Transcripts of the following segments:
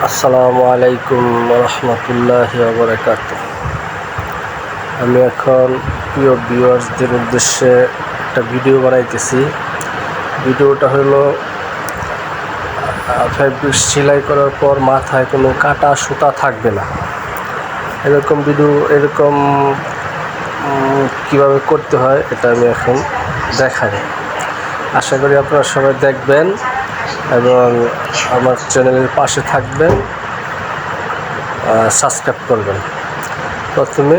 আসসালামু আলাইকুম রহমতুল্লাহি ওয়া বারাকাতুহু। আমি এখন প্রিয় ভিউয়ার্সদের উদ্দেশ্যে একটা ভিডিও বানাইতেছি। ভিডিওটা হলো ফেব্রিক সেলাই করার পর মাথায় কোনো কাটা সুতা থাকবে না, এরকম ভিডিও কীভাবে করতে হয় এটা আমি এখন দেখাবো। আশা করি আপনারা সবাই দেখবেন এবং আমার চ্যানেলের পাশে থাকবেন, সাবস্ক্রাইব করবেন। প্রথমে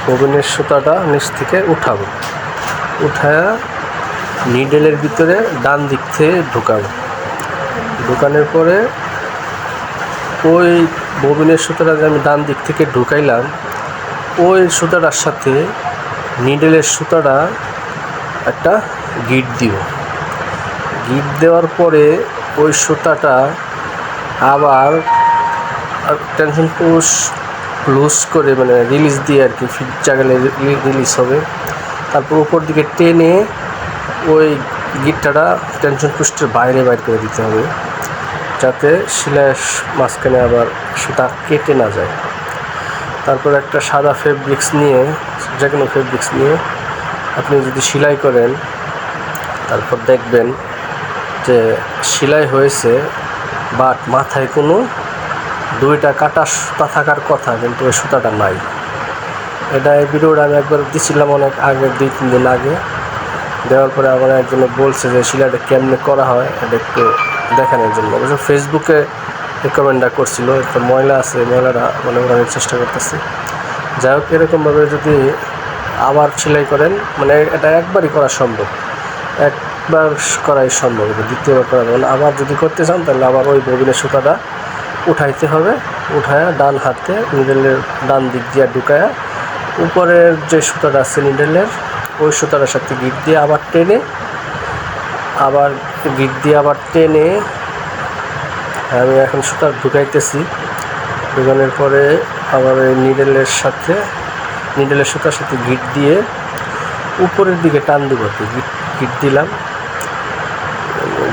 ববিনের সুতাটা নিচ থেকে উঠাবো, উঠায়া নিডেলের ভিতরে ডান দিক থেকে ঢুকাবো। ঢুকানোর পরে ওই ববিনের সুতাটা যে আমি ডান দিক থেকে ঢুকাইলাম, ওই সুতাটার সাথে নিডেলের সুতাটা একটা গিট দিব। গিট দেওয়ার পরে ওই সুতাটা আবার টেনশন পুশ লুজ করে, মানে রিলিজ দিয়ে আর কি, ফিট জাগালে রিলিজ হবে। তারপর উপর দিকে টেনে ওই গিটটাটা টেনশন পুশটার বাইরে করে দিতে হবে, যাতে সেলাইয়ের মাঝখানে আবার সুতা কেটে না যায়। তারপর একটা সাদা ফেব্রিক্স নিয়ে, যে কোনো ফেব্রিক্স নিয়ে আপনি যদি সেলাই করেন, তারপর দেখবেন যে সেলাই হয়েছে, বাট মাথায় কোনো দুইটা কাটা সুতা থাকার কথা, কিন্তু ওই সুতাটা নাই। এই ভিডিওটা আমি একবার দিছিলাম অনেক আগে, 2-3 দিন আগে। দেওয়ার পরে আমার একজন বলছে যে সেলাইটা কেমনে করা হয় এটা একটু দেখানোর জন্য। অবশ্য ফেসবুকে রেকমেন্ডটা করছিল, একটা ময়লা আছে, ময়লাটা মানে ওড়ানোর চেষ্টা করতেছি। যাই হোক, এরকমভাবে যদি আবার সেলাই করেন, মানে এটা একবারই করা সম্ভব, একবার করাই সম্ভব, দ্বিতীয়বার করা যাবে না। আবার যদি করতে চান তাহলে আবার ওই ববিনের সুতাটা উঠাইতে হবে, উঠায়া ডান হাতে নিডেলের ডান দিক দিয়ে ঢুকায়া উপরের যে সুতাটা আছে নিডেলের, ওই সুতাটার সাথে গিট দিয়ে আবার টেনে আমি এখন সুতা ঢুকাইতেছি। ঢুকানোর পরে আবার ওই নিডেলের সুতার সাথে গিট দিয়ে উপরের দিকে টান দিব। গিট দিলাম,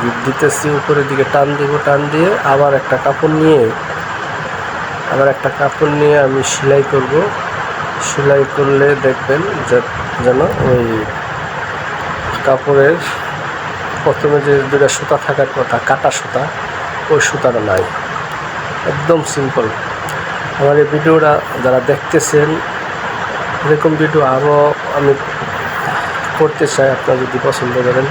গিট দিতেছি, উপরের দিকে টান দিব। টান দিয়ে আবার একটা কাপড় নিয়ে আমি সেলাই করব। সেলাই করলে দেখবেন যেন ওই কাপড়ের প্রথমে যে দুটা সুতা থাকার কথা, কাটা সুতা, ওই সুতাটা নাই। একদম সিম্পল। আমার এই ভিডিওটা যারা দেখতেছেন, এরকম ভিডিও আরও আমি করতে চাই। আপনারা যদি পছন্দ করেন,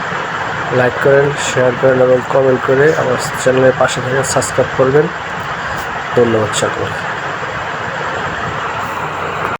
লাইক করেন, শেয়ার করেন এবং কমেন্ট করে আমার চ্যানেলের পাশে থেকে সাবস্ক্রাইব করবেন। ধন্যবাদ সকলকে।